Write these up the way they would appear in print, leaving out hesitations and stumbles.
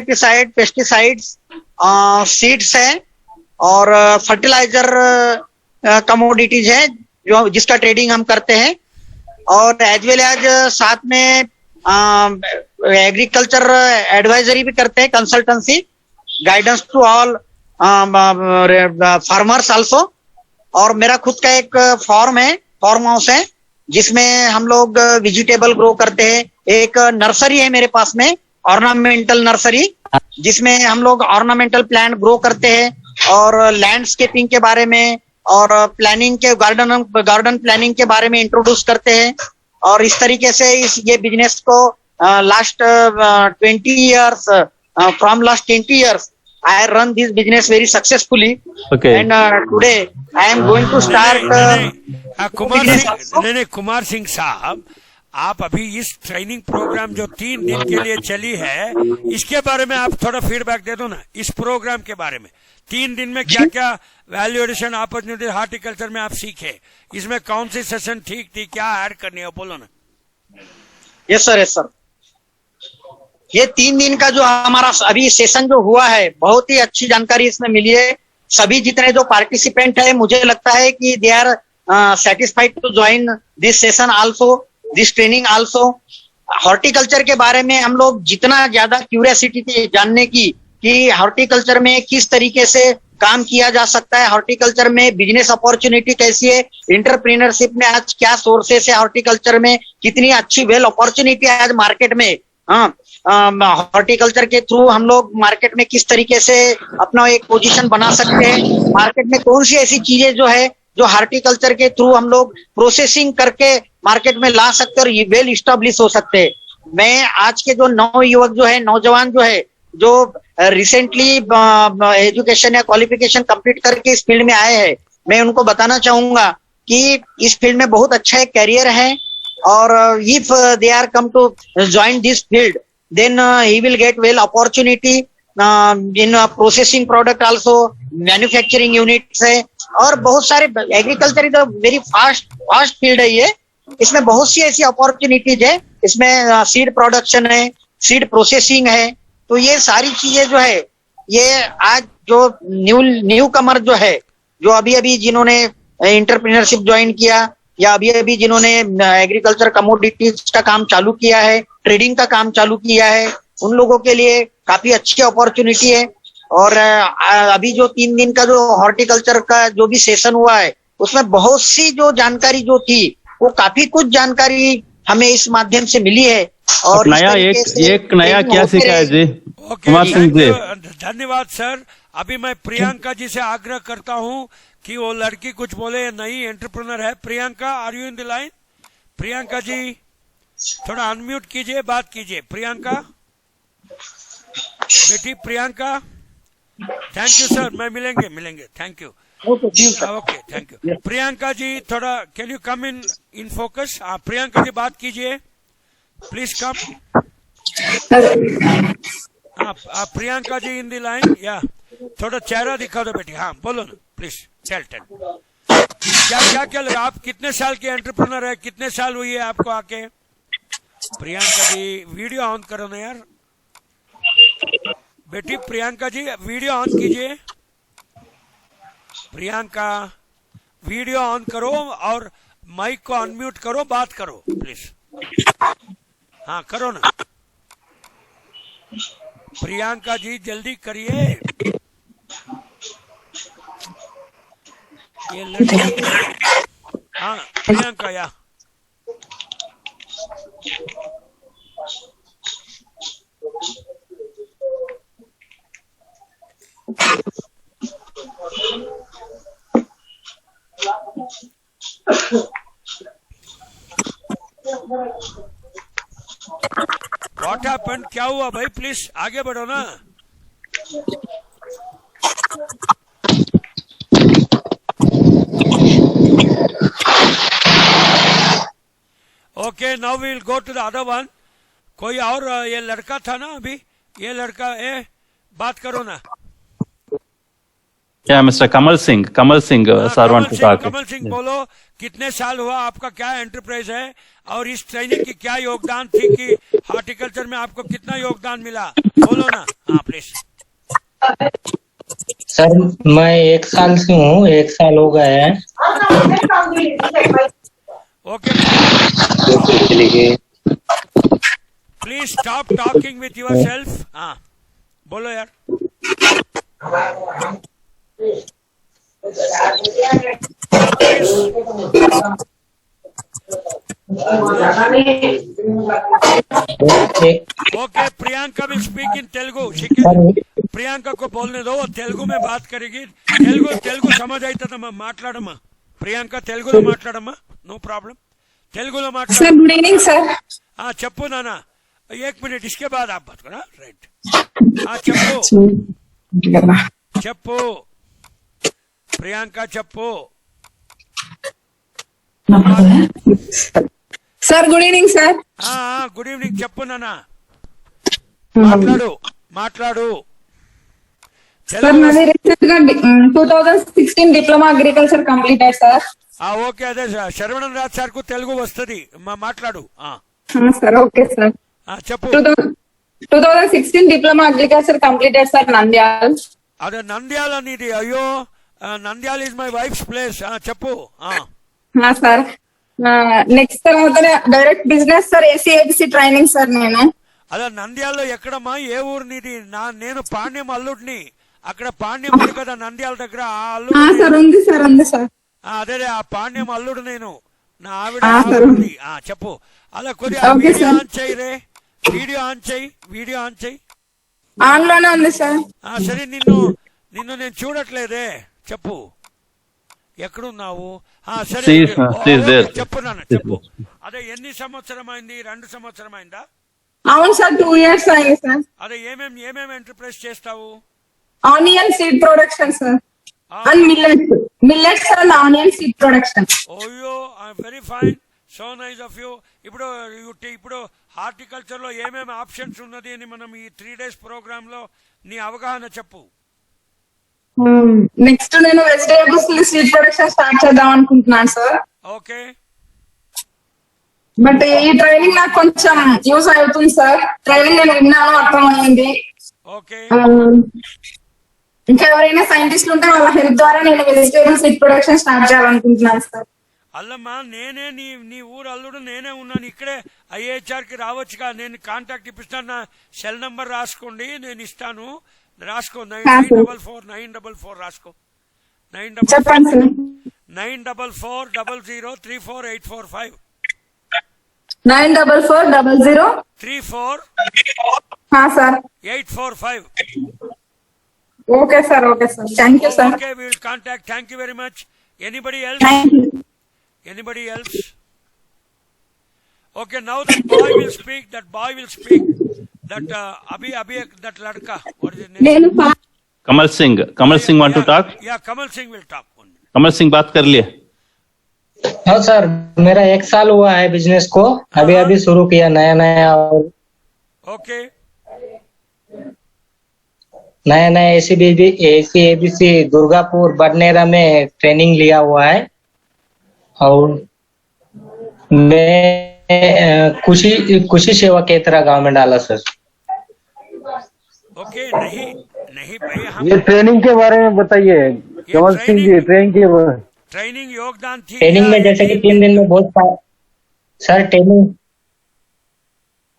Insecticide, pesticides, seeds है और fertiliser commodities है जो जिसका ट्रेडिंग हम करते हैं, और एज वेल एज साथ में एग्रीकल्चर एडवाइजरी भी करते हैं, consultancy, guidance to all farmers also. और मेरा खुद का एक फार्म हाउस है जिसमें हम लोग वेजिटेबल ग्रो करते हैं। एक नर्सरी है मेरे पास में, ऑर्नामेंटल नर्सरी, जिसमें हम लोग ऑर्नामेंटल प्लांट ग्रो करते हैं और लैंडस्केपिंग के बारे में और प्लानिंग के गार्डन प्लानिंग के बारे में इंट्रोड्यूस करते हैं। और इस तरीके से ये बिजनेस को last 20 years, from last 20 years I run this business very successfully. Okay. And today I am going to start Kumar Singh साहब, आप अभी इस ट्रेनिंग प्रोग्राम जो 3 दिन के लिए चली है, इसके बारे में आप थोड़ा फीडबैक दे दो ना, इस प्रोग्राम के बारे में। 3 दिन में क्या क्या वैल्यू एडिशन अपॉर्चुनिटी हॉर्टिकल्चर में आप सीखे, इसमें कौन सी सेशन ठीक थी, क्या ऐड करनी है, बोलो ना। Yes sir. ये 3 दिन का जो हमारा अभी सेशन जो हुआ है, बहुत ही अच्छी जानकारी इसमें मिली है। सभी जितने जो पार्टिसिपेंट है, मुझे लगता है कि they are satisfied to join this session also, this training also. Horticulture के बारे में हम लोग जितना ज्यादा क्यूरियोसिटी थी जानने की कि हॉर्टिकल्चर में किस तरीके से काम किया जा सकता है, हॉर्टिकल्चर में बिजनेस अपॉर्चुनिटी कैसी है, एंटरप्रेन्योरशिप में आज क्या सोर्सेस है, हॉर्टिकल्चर में कितनी अच्छी वेल अपॉर्चुनिटी है आज मार्केट में। हॉर्टिकल्चर के थ्रू हम लोग मार्केट में किस तरीके से अपना एक पोजीशन बना सकते हैं, मार्केट में कौन सी ऐसी चीजें जो है जो हॉर्टिकल्चर के थ्रू हम लोग प्रोसेसिंग करके मार्केट में ला सकते हैं और वेल इस्टेब्लिश हो सकते हैं। मैं आज के जो नौजवान जो है जो रिसेंटली एजुकेशन या क्वालिफिकेशन कंप्लीट करके इस फील्ड में आए हैं, मैं उनको बताना चाहूंगा कि इस फील्ड में बहुत अच्छा एक कैरियर है। और if they are come to join this field, then he will get well opportunity in processing product also, manufacturing units है और बहुत सारे। Agriculture is a very fast field है ये, इसमें बहुत सी ऐसी अपॉर्चुनिटीज है। इसमें सीड प्रोडक्शन है, सीड प्रोसेसिंग है, तो ये सारी चीजें जो है, ये आज जो न्यू कमर जो है, जो अभी जिन्होंने एंटरप्रेन्योरशिप ज्वाइन किया या अभी जिन्होंने एग्रीकल्चर कमोडिटीज का काम चालू किया है, ट्रेडिंग का काम चालू किया है, उन लोगों के लिए काफी अच्छी अपॉर्चुनिटी है। और अभी जो 3 दिन का जो हॉर्टिकल्चर का जो भी सेशन हुआ है, उसमें बहुत सी जो जानकारी जो थी, वो काफी कुछ जानकारी हमें इस माध्यम से मिली है। और नया एक नया क्या सीखा है जी कुमार सिंह जी? धन्यवाद सर। अभी मैं प्रियंका जी से आग्रह करता हूँ कि वो लड़की कुछ बोले, नई एंटरप्रेन्योर है। Priyanka, are you in the line? Priyanka ji थोड़ा अनम्यूट कीजिए, बात कीजिए। प्रियंका बेटी, प्रियंका। थैंक यू सर, मैं मिलेंगे। Thank you. Okay, thank you. Priyanka ji थोड़ा can you come in focus? Priyanka ji बात कीजिए, please come. Priyanka ji in the line, या थोड़ा चेहरा दिखा दो बेटी। हाँ बोलो ना प्लीज, टेल। क्या लगा, आप कितने साल के एंटरप्रेन्योर है, कितने साल हुई है आपको आके? प्रियंका जी वीडियो ऑन करो ना यार बेटी। प्रियंका जी वीडियो ऑन कीजिए। प्रियंका वीडियो ऑन करो और माइक को अनम्यूट करो, बात करो प्लीज। हाँ करो ना प्रियंका जी, जल्दी करिए। ये लड़की, हाँ प्रियंका, या व्हाट हैपेंड, क्या हुआ भाई? प्लीज आगे बढ़ो ना। Okay, now we will go to the other one. कोई और? ये लड़का था ना अभी, ये लड़का, बात करो ना। Yeah, Mr. Kamal Singh, sir want to talk. Kamal Singh बोलो, कितने साल हुआ, आपका क्या एंटरप्राइज है, और इस ट्रेनिंग की क्या योगदान थी कि हॉर्टिकल्चर में आपको कितना योगदान मिला, बोलो ना। हाँ प्लीज। सर मैं 1 साल से हूँ, 1 साल हो गया है। Okay, please stop talking with your self. हाँ बोलो यार। Okay, Priyanka will speak in Telugu. ठीक है, प्रियंका को बोलने दो, वो तेलुगु में बात करेगी। తెలుగు समझ అవుతుందమ్మా, మాట్లాడమ్మా ప్రియాంక, తెలుగులో మాట్లాడమ్మా, నో ప్రాబ్లం, తెలుగులో మాట్లాడు। Sir good evening sir. हाँ చెప్పు నానా, 1 मिनट, इसके बाद आप बात करो। राइट, हाँ చెప్పు చెప్పు ప్రియాంక చెప్పు। Sir good evening sir. Good evening, చెప్పు నానా, మాట్లాడు మాట్లాడు। सर मैंने रिसेंट గా 2016 diploma agriculture completed sir. Okay, అదే శరవణన్ రాజ్ సార్ కు తెలుగు వస్తుంది, మాట్లాడు। सर ओके सर, చెప్పు। 2016 diploma agriculture completed sir Nandyal. అదే నంద్యాల అనేది, అయ్యో Nandyal is my wife's place. చెప్పు। సార్ నెక్స్ట్ తర్వాత direct business sir, ACABC training sir నేను। అదే నంద్యాలలో ఎక్కడమ్మా, ఏ ఊరు నీది? నేను పాండ్యం అల్లుడిని, అక్కడ పాండ్యం ఉంది కదా నంద్యాల దగ్గర, ఆ అల్లుడు। సార్ ఉంది సార్, ఉంది సార్। అదే ఆ పాండ్యం అల్లుడు నేను, నా ఆవిడ ఉంది। చెప్పు। అలా కొద్దిగా వీడియో ఆన్ చేయి రే, వీడియో ఆన్ చేయి, వీడియో ఆన్ చేయి। ఆన్ లోనే ఉంది సార్। సరే, నిన్ను నేను చూడట్లేదే, చెప్పు ఎక్కడున్నావు? సరే చెప్పు నాన్న, చెప్పు। అదే ఎన్ని సంవత్సరం అయింది? 2 సంవత్సరం అయిందా? అవును సార్, 2 ఇయర్స్ అయింది సార్। అదే ఏమేమి ఎంటర్ప్రైజ్ చేస్తావు? Onion seed production sir, and millets and onion seed production. OYO, very fine, so nice of you. ఇప్పుడు హార్టికల్చర్ లో ఏమేమి ఆప్షన్స్ ఉన్నది అని మనం ఈ 3 days ప్రోగ్రామ్ లో నీ అవగాహన చెప్పు। నెక్స్ట్ నేను వెజిటేబుల్స్ సీడ్ ప్రొడక్షన్ స్టార్ట్ చేద్దాం అనుకుంటున్నాను సార్। ఓకే, బట్ ఈ ట్రైనింగ్ నాకు కొంచెం యూజ్ అవుతుంది సార్, ట్రైనింగ్ నేను విన్నాను, అర్థమైంది। ఓకే, ఇంకా ఎవరైనా సైంటిస్టులు ఉంటే వాళ్ళ హెల్ప్ ద్వారా నేను వెజిటేబుల్ సీడ్ ప్రొడక్షన్ స్టార్ట్ చేయాలనుకుంటున్నాను సార్। అల్లమ్మా, నేనే నీ ఊరు అల్లుడు, నేనే ఉన్నాను ఇక్కడే, ఐఏహెచ్ఆర్ కి రావచ్చుగా, నేను కాంటాక్ట్ ఇప్పిస్తాను, నా సెల్ నంబర్ రాసుకోండి, నేను ఇస్తాను, రాసుకో। 944 రాసుకో, 94400348445 9440034 sir 845। Okay sir, okay sir, thank you sir. Okay, we will contact, thank you very much. Anybody else? Okay, now that boy will speak. That Abhi, that ladka. What is his name? Kamal Singh want to talk? Yeah, Kamal Singh will talk. Kamal Singh बात कर लिए। हाँ sir, मेरा 1 साल हुआ है business को, अभी शुरू किया नया। ओके, नया एसीएबीसी दुर्गापुर बडनेरा में ट्रेनिंग लिया हुआ है, और मैं खुशी सेवा केतरा गांव में डाला सर। ओके, नहीं भाई, हम ये ट्रेनिंग के बारे में बताइए कमल सिंह जी, ट्रेनिंग योगदान थी ट्रेनिंग में, जैसे कि 3 दिन में बहुत सर ट्रेनिंग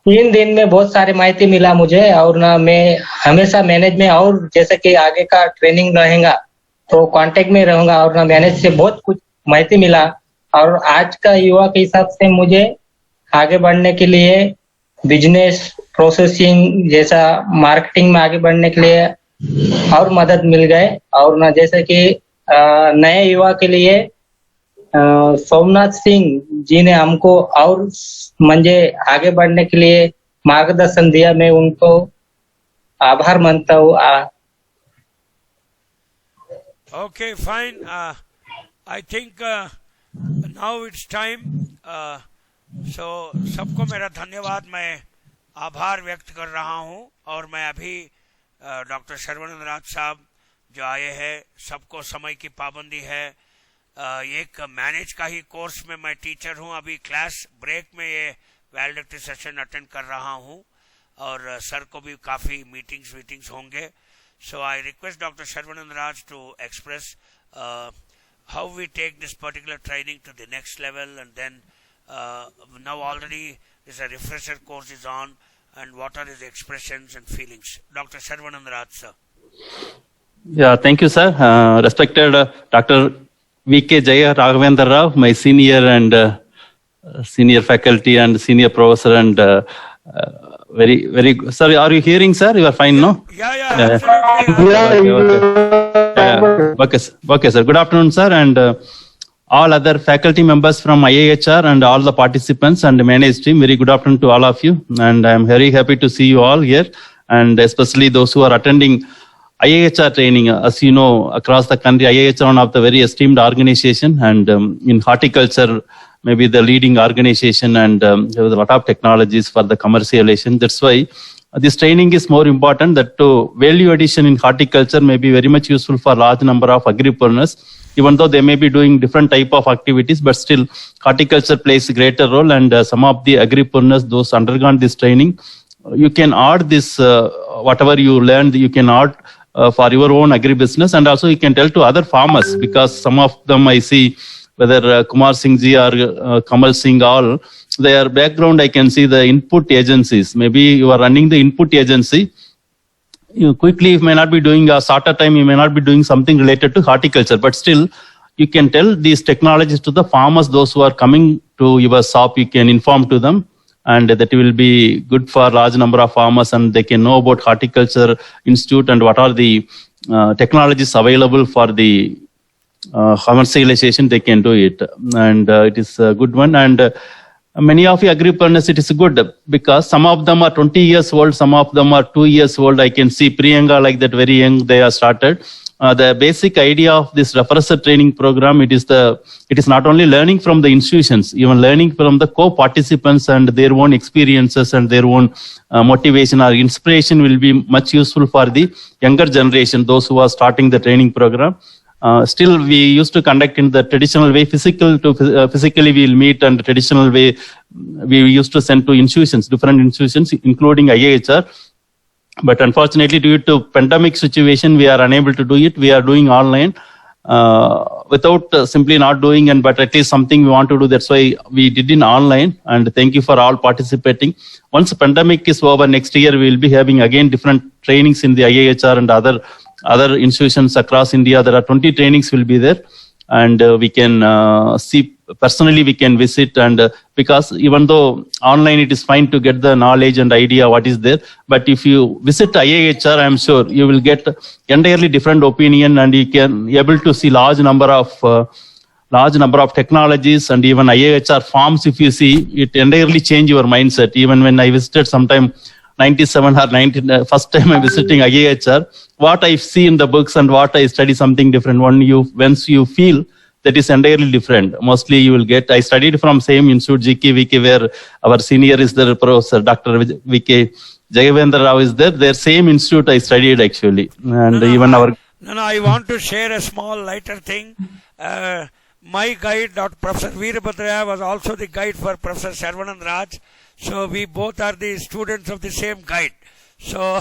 3 दिन में बहुत सारी माहिती मिला मुझे, और ना मैं हमेशा मैनेज में, और जैसे कि आगे का ट्रेनिंग रहेगा तो कांटेक्ट में रहूंगा, और ना मैनेज से बहुत कुछ माहिती मिला। और आज का युवा के हिसाब से मुझे आगे बढ़ने के लिए बिजनेस प्रोसेसिंग जैसा मार्केटिंग में आगे बढ़ने के लिए और मदद मिल गए। और ना जैसे कि नए युवा के लिए सोमनाथ सिंह जी ने हमको और मुझे आगे बढ़ने के लिए मार्गदर्शन दिया, मैं उनको आभार मानता हूँ। Okay, fine, I think now it's time. So सबको मेरा धन्यवाद, मैं आभार व्यक्त कर रहा हूं। और मैं अभी डॉक्टर शरवणन राज साहब जो आए हैं, सबको समय की पाबंदी है। एक मैनेज का ही कोर्स में मैं टीचर हूं, अभी क्लास ब्रेक में ये वैलिडिटी सेशन अटेंड कर रहा हूं और सर को भी काफ़ी मीटिंग्स होंगे। So I request doctor Sarvanand Raj to express how we take this particular training to the next level, and then now already this a refresher course is on, and what are his expressions and feelings. Dr. Sarvanand Raj, sir. Yeah, thank you, sir. Respected Dr. V.K. Jaya Raghavendra Rao, my senior and senior faculty and senior professor, and very good. Sir, are you hearing, sir? You are fine, no? Yeah. Absolutely. Okay, sir. Good afternoon, sir, and all other faculty members from IIHR and all the participants and the managed team. Very good afternoon to all of you, and I am very happy to see you all here, and especially those who are attending IIHR training. As you know, across the country, IIHR one of the very esteemed organization, and in horticulture, maybe the leading organization, and there was a lot of technologies for the commercialization. That's why this training is more important. That value addition in horticulture may be very much useful for large number of agripreneurs, even though they may be doing different type of activities, but still horticulture plays a greater role, and some of the agripreneurs, those undergone this training, you can add this, whatever you learned, you can add for your own agribusiness, and also you can tell to other farmers, because some of them I see, whether Kumar Singh ji or Kamal Singh, all their background, I can see the input agencies. Maybe you are running the input agency. You quickly, you may not be doing a shorter time, you may not be doing something related to horticulture, but still you can tell these technologies to the farmers, those who are coming to your shop, you can inform to them, and that will be good for large number of farmers, and they can know about horticulture institute and what are the technologies available for the commercialization. They can do it, and it is a good one. And many of you agripreneurs, it is good because some of them are 20 years old, some of them are 2 years old. I can see Priyanka like that, very young they are started. The basic idea of this refresher training program, it is not only learning from the institutions, even learning from the co-participants and their own experiences and their own motivation or inspiration will be much useful for the younger generation, those who are starting the training program. Still, we used to conduct in the traditional way, physically we will meet, and the traditional way we used to send to institutions, different institutions, including IIHR. But unfortunately, due to pandemic situation, we are unable to do it. We are doing online without simply not doing, but at least something we want to do. That's why we did in online. And thank you for all participating. Once the pandemic is over, next year we will be having again different trainings in the IIHR and other institutions across India. There are 20 trainings will be there, and we can see personally, we can visit, and because even though online it is fine to get the knowledge and idea what is there, but if you visit IIHR, I am sure you will get entirely different opinion, and you can able to see large number of technologies, and even IIHR farms. If you see, it entirely change your mindset. Even when I visited sometime 97 or 90, first time I'm visiting IIHR, what I see in the books and what I study something different. Once you feel, that is entirely different. Mostly you will get, I studied from same institute, GKVK, where our senior is the Professor Dr. V.K. Jayavendra Rao is there. Their same institute I studied actually. And I want to share a small lighter thing. My guide, Dr. Professor Veerabhadraya, was also the guide for Professor Sarvanand Raj. So we both are the students of the same guide. So,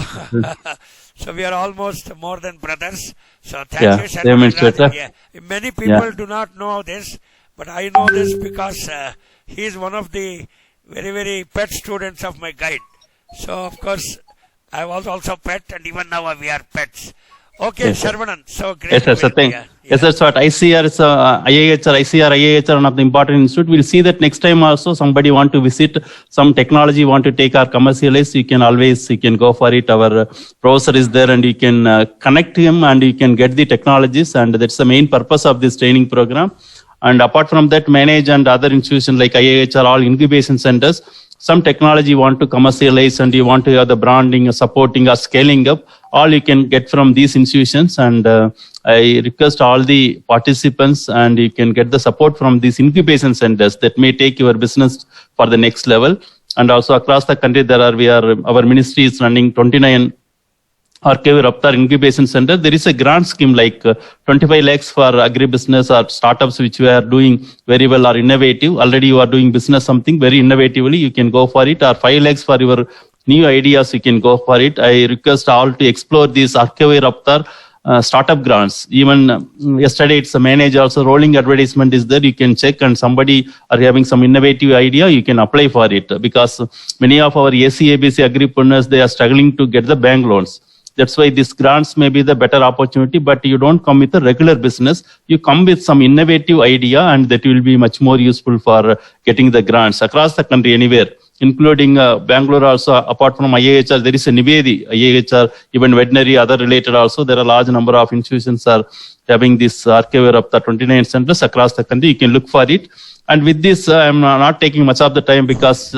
so we are almost more than brothers. So thank you, Sarvanand Raj. Yeah. Many people do not know this, but I know this because he is one of the very, very pet students of my guide. So of course, I was also pet, and even now we are pets. Okay, yes, Sarvanand. So great. Yes, sir. Yes, that's what ICR is. IIHR, one of the important institute. We'll see that next time also. Somebody want to visit some technology, want to take our commercialize. You can go for it. Our professor is there, and you can connect him, and you can get the technologies, and that's the main purpose of this training program. And apart from that, manage and other institutions like IIHR, all incubation centers. Some technology you want to commercialize, and you want to have the branding, supporting, or scaling up, all you can get from these institutions. And I request all the participants, and you can get the support from these incubation centers that may take your business for the next level. And also across the country, our ministry is running 29 RKV Raptar Incubation Center, there is a grant scheme like 25 lakhs for agribusiness or startups which we are doing very well or innovative. Already you are doing business something very innovatively, you can go for it, or 5 lakhs for your new ideas, you can go for it. I request all to explore these RKV Raptar startup grants. Even yesterday it's a manager also rolling advertisement is there, you can check, and somebody are having some innovative idea, you can apply for it, because many of our ACABC agripreneurs, they are struggling to get the bank loans. That's why these grants may be the better opportunity, but you don't come with a regular business. You come with some innovative idea, and that will be much more useful for getting the grants across the country, anywhere, including Bangalore also. Apart from IIHR, there is a Nivedi, IIHR, even veterinary, other related also. There are a large number of institutions are having this RKV Raptar 29 centers across the country. You can look for it. And with this, I'm not taking much of the time, because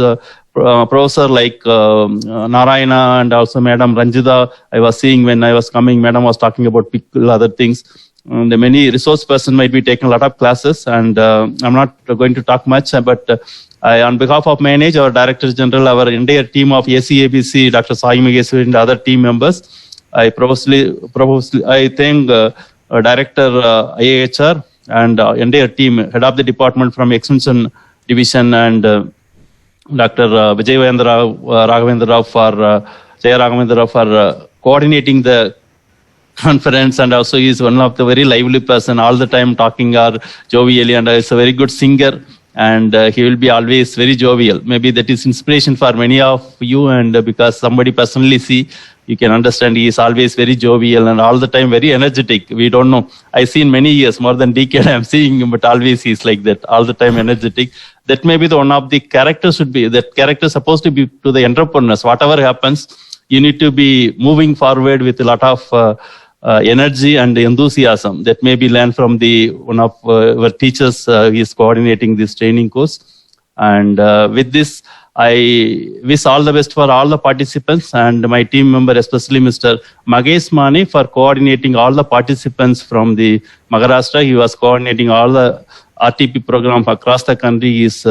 professor like Narayana and also Madam Ranjita, I was seeing when I was coming, Madam was talking about pickle, other things. The many resource person might be taking a lot of classes, and I'm not going to talk much, but I, on behalf of Manage, our Director General, our entire team of ACABC, Dr. Sai Mageswari and other team members, I I thank Director IIHR and entire team, head of the department from Extension Division, and Dr. Vijay Raghavendra Rao for Jaya Raghavendra Rao for coordinating the conference, and also he is one of the very lively person, all the time talking or jovially, and is a very good singer, and he will be always very jovial. Maybe that is inspiration for many of you, and because somebody personally see, you can understand he is always very jovial and all the time very energetic. We don't know. I seen many years, more than decade I'm seeing him, but always he's like that, all the time energetic. That may be the one of the characters should be, that character supposed to be to the entrepreneurs. Whatever happens, you need to be moving forward with a lot of energy and enthusiasm. That may be learned from the one of our teachers. He is coordinating this training course. And with this, I wish all the best for all the participants and my team member, especially Mr. Magesh Mane, for coordinating all the participants from the Maharashtra. He was coordinating all the RTP program across the country. He is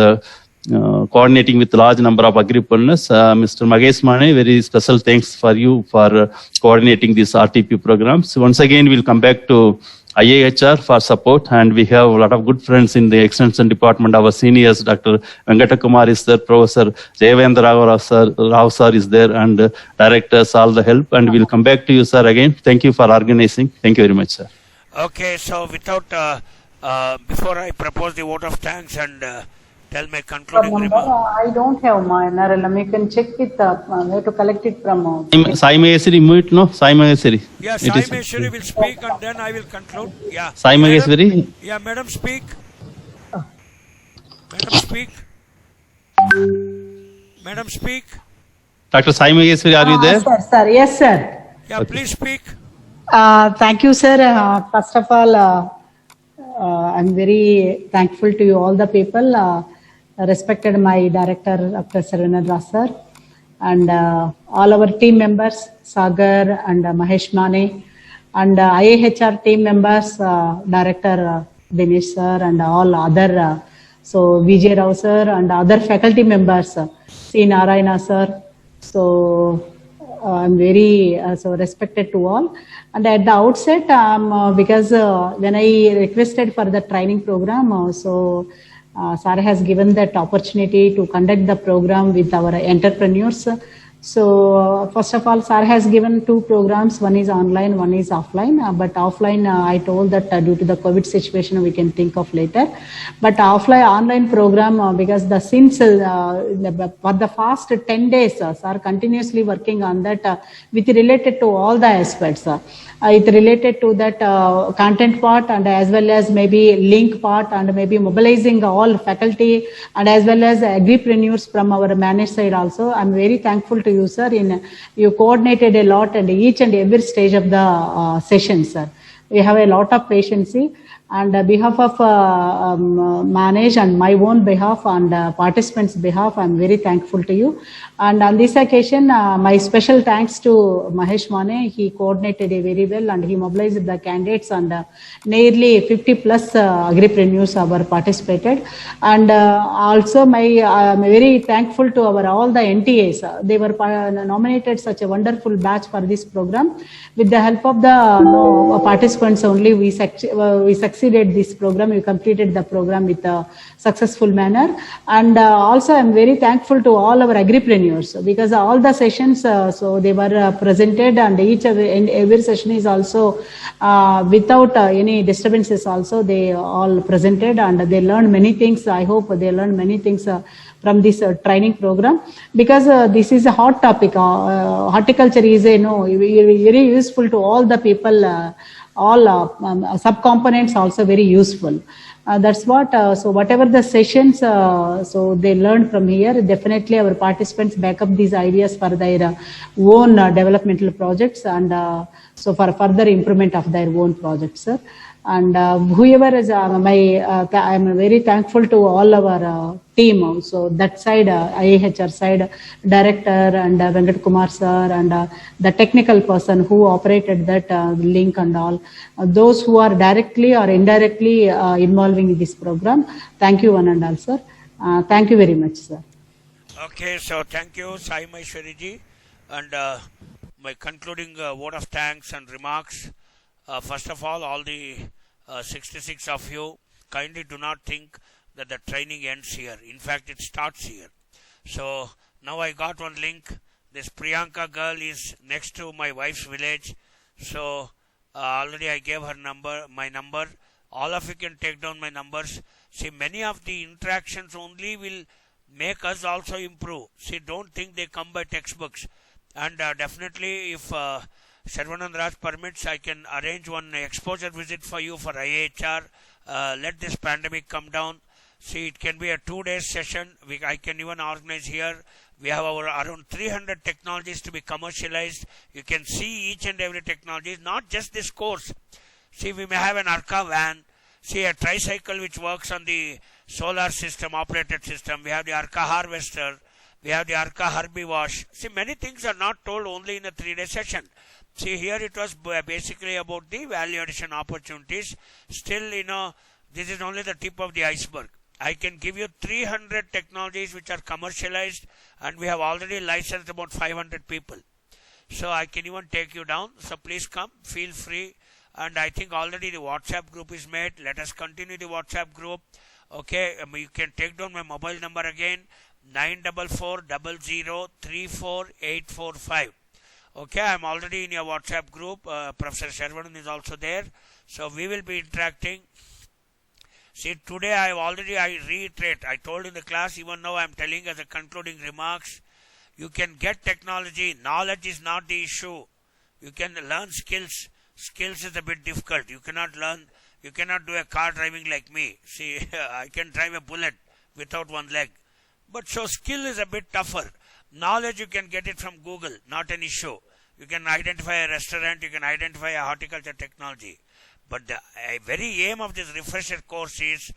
coordinating with a large number of agripreneurs. Mr. Magesh Mane, very special thanks for you for coordinating this RTP program. So once again, we'll come back to IIHR for support, and we have a lot of good friends in the extension department. Our seniors, Dr. Venkata Kumar is there, Professor Jayavendra Rao sir is there, and directors, all the help. And we'll come back to you, sir, again. Thank you for organizing. Thank you very much, sir. Okay, so without, before I propose the vote of thanks and tell my concluding remark. I don't have my NRLM. You can check it up. Where to collect it from? Sai Maheshwari, mute, no? Sai Maheshwari. Yeah, Sai Maheshwari will speak and then I will conclude. Yeah. Sai Maheshwari. Yeah, madam, speak. Madam, speak. Madam, speak. Dr. Sai Maheshwari, are you there? Sir. Yes, sir. Yeah, okay. Please speak. Thank you, sir. First of all, I'm very thankful to you, all the people. Respected my director, Dr. Sarvanand sir, and all our team members, Sagar and Mahesh Mane, and IIHR team members, Director Dinesh sir, and all other, so Vijay Rao sir, and other faculty members, C. Narayana sir. So I'm very so respected to all. And at the outset, because when I requested for the training program, so Sir has given that opportunity to conduct the program with our entrepreneurs. So first of all, Sir has given 2 programs. One is online, one is offline. But offline, I told that due to the COVID situation, we can think of later. But online program, because since for the past 10 days, Sir continuously working on that with related to all the aspects. It related to that content part, and as well as maybe link part, and maybe mobilizing all faculty, and as well as agripreneurs from our managed side also. I'm very thankful to you, sir. You coordinated a lot and each and every stage of the session, sir. We have a lot of patience. And behalf of Manage and my own behalf and participants' behalf, I'm very thankful to you. And on this occasion, my special thanks to Mahesh Mane. He coordinated it very well and he mobilized the candidates, and nearly 50 plus agripreneurs were participated. And also, I'm very thankful to all the NTAs. They were nominated such a wonderful batch for this program. With the help of the participants only, we succeeded this program. We completed the program with a successful manner. And also, I'm very thankful to all our agripreneurs, because all the sessions, so they were presented, and every session is also without any disturbances. Also, they all presented and they learned many things. I hope they learned many things from this training program, because this is a hot topic. Horticulture is very useful to all the people. All sub-components also very useful. That's what, so whatever the sessions, so they learned from here, definitely our participants back up these ideas for their own developmental projects, and so for further improvement of their own projects, sir. And whoever is I'm very thankful to all our team. So that side, IAHR side, director and Venkat Kumar sir, and the technical person who operated that link and all, those who are directly or indirectly involving in this program. Thank you one and all, sir. Thank you very much, sir. Okay, so thank you, Sai Maheshwari ji. And my concluding word of thanks and remarks. First of all the 66 of you, kindly do not think that the training ends here. In fact, it starts here. So now I got one link. This Priyanka girl is next to my wife's village. So already I gave her my number. All of you can take down my numbers. See, many of the interactions only will make us also improve. See, don't think they come by textbooks. And definitely, if Sarvanand Raj permits, I can arrange one exposure visit for you for IAHR. Let this pandemic come down. See, it can be a 2-day session. I can even organize here. We have around 300 technologies to be commercialized. You can see each and every technology, not just this course. See, we may have an Arca van. See, a tricycle which works on the solar system, operated system. We have the Arca harvester. We have the Arca herbiwash. See, many things are not told only in a 3-day session. See, here it was basically about the value addition opportunities. Still, this is only the tip of the iceberg. I can give you 300 technologies which are commercialized, and we have already licensed about 500 people. So I can even take you down. So please come, feel free. And I think already the WhatsApp group is made. Let us continue the WhatsApp group. Okay, you can take down my mobile number again, 944003485. Okay, I'm already in your WhatsApp group. Professor Sharvanan is also there. So we will be interacting. See, today I reiterate, I told in the class, even now I'm telling as a concluding remarks, you can get technology. Knowledge is not the issue. You can learn skills. Skills is a bit difficult. You cannot do a car driving like me. See, I can drive a bullet without one leg. But so skill is a bit tougher. Knowledge, you can get it from Google, not an issue. You can identify a restaurant, you can identify a horticulture technology. But the very aim of this refresher course is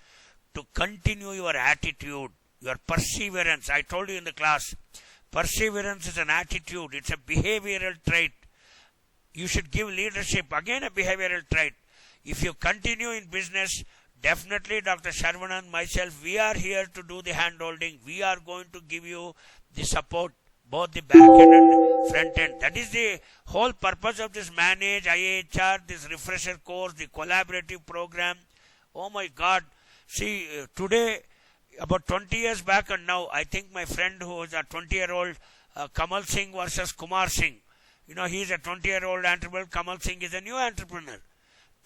to continue your attitude, your perseverance. I told you in the class, perseverance is an attitude. It's a behavioral trait. You should give leadership, again a behavioral trait. If you continue in business, definitely Dr. Sharvanan, myself, we are here to do the hand-holding. We are going to give you the support, both the back end and front end. That is the whole purpose of this Manage, IAHR, this refresher course, the collaborative program. Oh my God. See, today, about 20 years back and now, I think my friend who is a 20-year-old, Kamal Singh versus Kumar Singh. He is a 20-year-old entrepreneur. Kamal Singh is a new entrepreneur.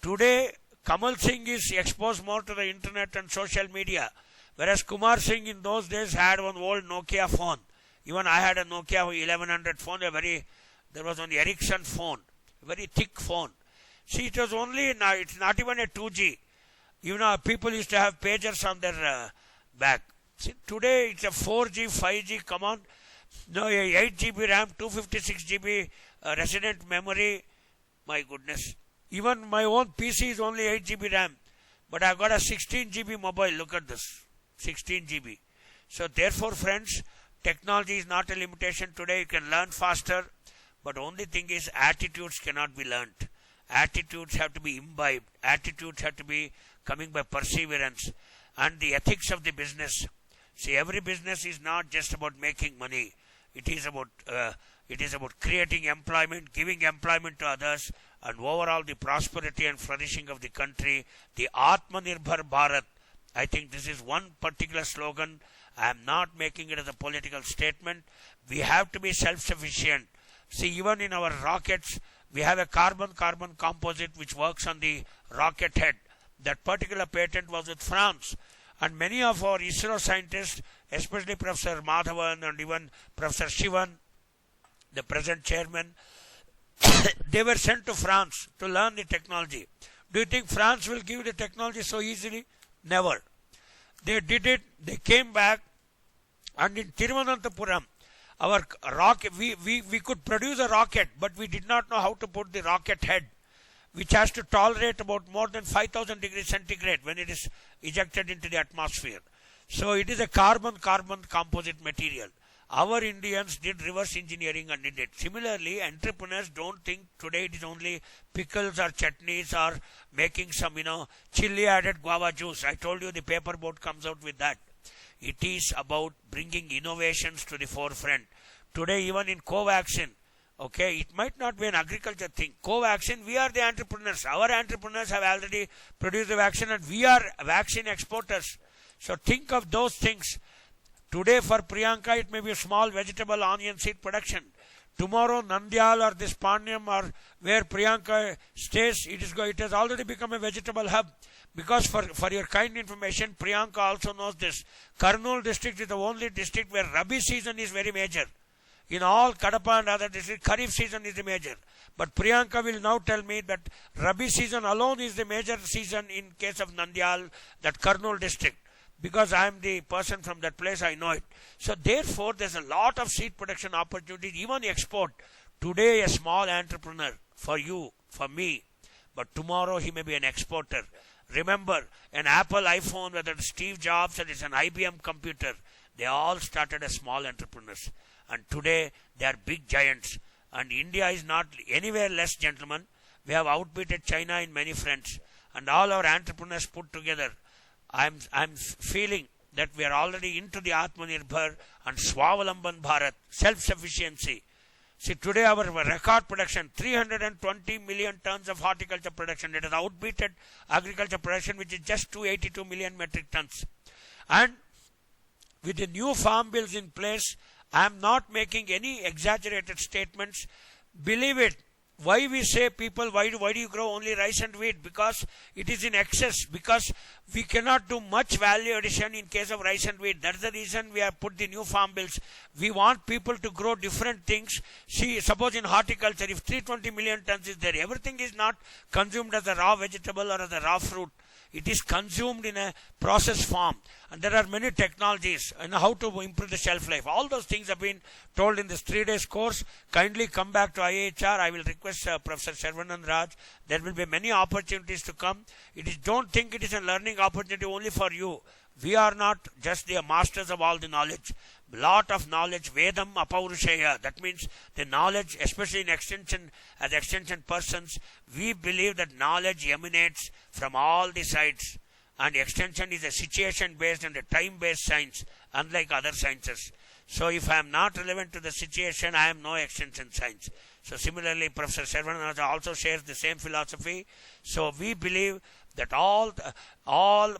Today, Kamal Singh is exposed more to the internet and social media, whereas Kumar Singh in those days had one old Nokia phone. Even I had a Nokia 1100 phone. There was an Ericsson phone, a very thick phone. See, it was only now. It's not even a 2G. People used to have pagers on their back. See, today it's a 4G, 5G. Come on, 8 GB RAM, 256 GB resident memory. My goodness. Even my own PC is only 8 GB RAM. But I've got a 16 GB mobile. Look at this, 16 GB. So therefore, friends, technology is not a limitation today. You can learn faster, but only thing is attitudes cannot be learnt. Attitudes have to be imbibed. Attitudes have to be coming by perseverance and the ethics of the business. See, every business is not just about making money. It is about creating employment, giving employment to others, and overall the prosperity and flourishing of the country. The Atmanirbhar Bharat. I think this is one particular slogan. I am not making it as a political statement. We have to be self-sufficient. See, even in our rockets, we have a carbon-carbon composite which works on the rocket head. That particular patent was with France. And many of our ISRO scientists, especially Professor Madhavan and even Professor Shivan, the present chairman, they were sent to France to learn the technology. Do you think France will give the technology so easily? Never. They did it, they came back, and in Thiruvananthapuram, our rocket, we could produce a rocket, but we did not know how to put the rocket head, which has to tolerate about more than 5000 degrees centigrade when it is ejected into the atmosphere. So it is a carbon-carbon composite material. Our Indians did reverse engineering and did it. Similarly, entrepreneurs don't think today it is only pickles or chutneys or making some, chili added guava juice. I told you the paper boat comes out with that. It is about bringing innovations to the forefront. Today, even in Covaxin, okay, it might not be an agriculture thing. Covaxin, we are the entrepreneurs. Our entrepreneurs have already produced the vaccine and we are vaccine exporters. So think of those things. Today for Priyanka, it may be a small vegetable onion seed production. Tomorrow, Nandyal or this Panyam or where Priyanka stays, it has already become a vegetable hub. Because for your kind information, Priyanka also knows this. Kurnool district is the only district where Rabi season is very major. In all Kadapa and other districts, Kharif season is the major. But Priyanka will now tell me that Rabi season alone is the major season in case of Nandyal, that Kurnool district. Because I am the person from that place, I know it. So therefore, there's a lot of seed production opportunities, even export. Today, a small entrepreneur, for you, for me, but tomorrow he may be an exporter. Remember, an Apple iPhone, whether it's Steve Jobs or it's an IBM computer, they all started as small entrepreneurs. And today, they are big giants. And India is not anywhere less, gentlemen. We have outbeaten China in many fronts. And all our entrepreneurs put together, I'm feeling that we are already into the Atmanirbhar and Swavalamban Bharat, self-sufficiency. See, today our record production, 320 million tons of horticulture production. It has outbeaten agriculture production, which is just 282 million metric tons. And with the new farm bills in place, I am not making any exaggerated statements. Believe it. Why we say people, why do you grow only rice and wheat? Because it is in excess. Because we cannot do much value addition in case of rice and wheat. That's the reason we have put the new farm bills. We want people to grow different things. See, suppose in horticulture, if 320 million tons is there, everything is not consumed as a raw vegetable or as a raw fruit. It is consumed in a processed form. And there are many technologies and how to improve the shelf life. All those things have been told in this 3 days course. Kindly come back to IHR. I will request Professor Sarvanand Raj. There will be many opportunities to come. Don't think it is a learning opportunity only for you. We are not just the masters of all the knowledge. Lot of knowledge, Vedam Apaurushaya. That means the knowledge, especially in extension, as extension persons, we believe that knowledge emanates from all the sides. And extension is a situation-based and a time-based science, unlike other sciences. So if I am not relevant to the situation, I am no extension science. So similarly, Professor Sarvanand also shares the same philosophy. So we believe that all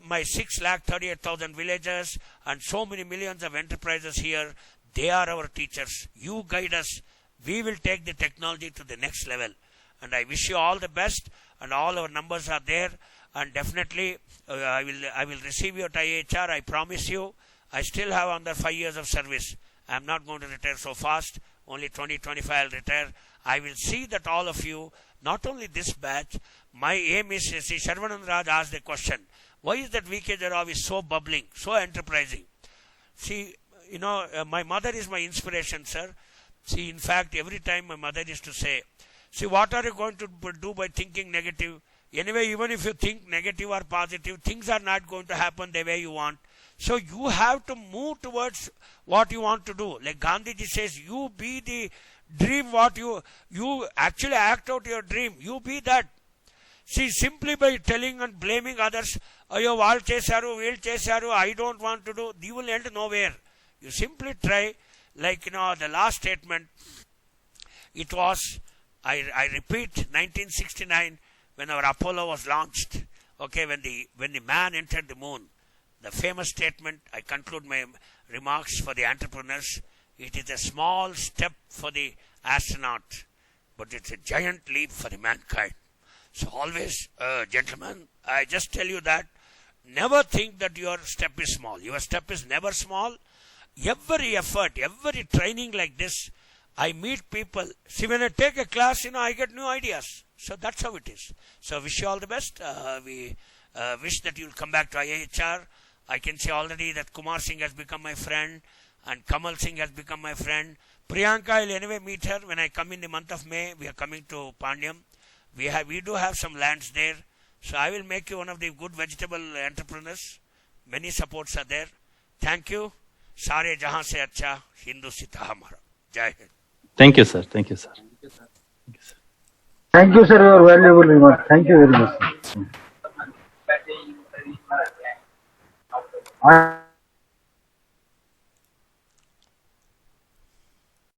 my 6,38,000 villagers and so many millions of enterprises here, they are our teachers. You guide us. We will take the technology to the next level. And I wish you all the best. And all our numbers are there. And definitely, I will receive you at IHR. I promise you. I still have under 5 years of service. I am not going to retire so fast. Only 2025 I will retire. I will see that all of you, not only this batch, my aim is, see, Sarvanand Raj asked the question, why is that VK Jarrav is so bubbling, so enterprising? See, my mother is my inspiration, sir. See, in fact, every time my mother used to say, see, what are you going to do by thinking negative? Anyway, even if you think negative or positive, things are not going to happen the way you want. So you have to move towards what you want to do. Like Gandhiji says, you be the dream what you actually act out your dream. You be that. See, simply by telling and blaming others, ayo vaal chesaru, veelu chesaru, I don't want to do, you will end nowhere. You simply try, like, the last statement, it was, I repeat, 1969, when our Apollo was launched, okay, when the man entered the moon, the famous statement, I conclude my remarks for the entrepreneurs, it is a small step for the astronaut, but it's a giant leap for the mankind. So always, gentlemen, I just tell you that never think that your step is small. Your step is never small. Every effort, every training like this, I meet people. See, when I take a class, I get new ideas. So that's how it is. So wish you all the best. We wish that you'll come back to IIHR. I can say already that Kumar Singh has become my friend and Kamal Singh has become my friend. Priyanka, I'll anyway meet her when I come in the month of May. We are coming to Pandyam. We do have some lands there. So I will make you one of the good vegetable entrepreneurs. Many supports are there. Thank you. Sare jahan se acha Hindu sita hamara. Jai Hind. Thank you, sir. Thank you, sir. Thank you, sir. Your valuable remarks. Thank you very much. Sir.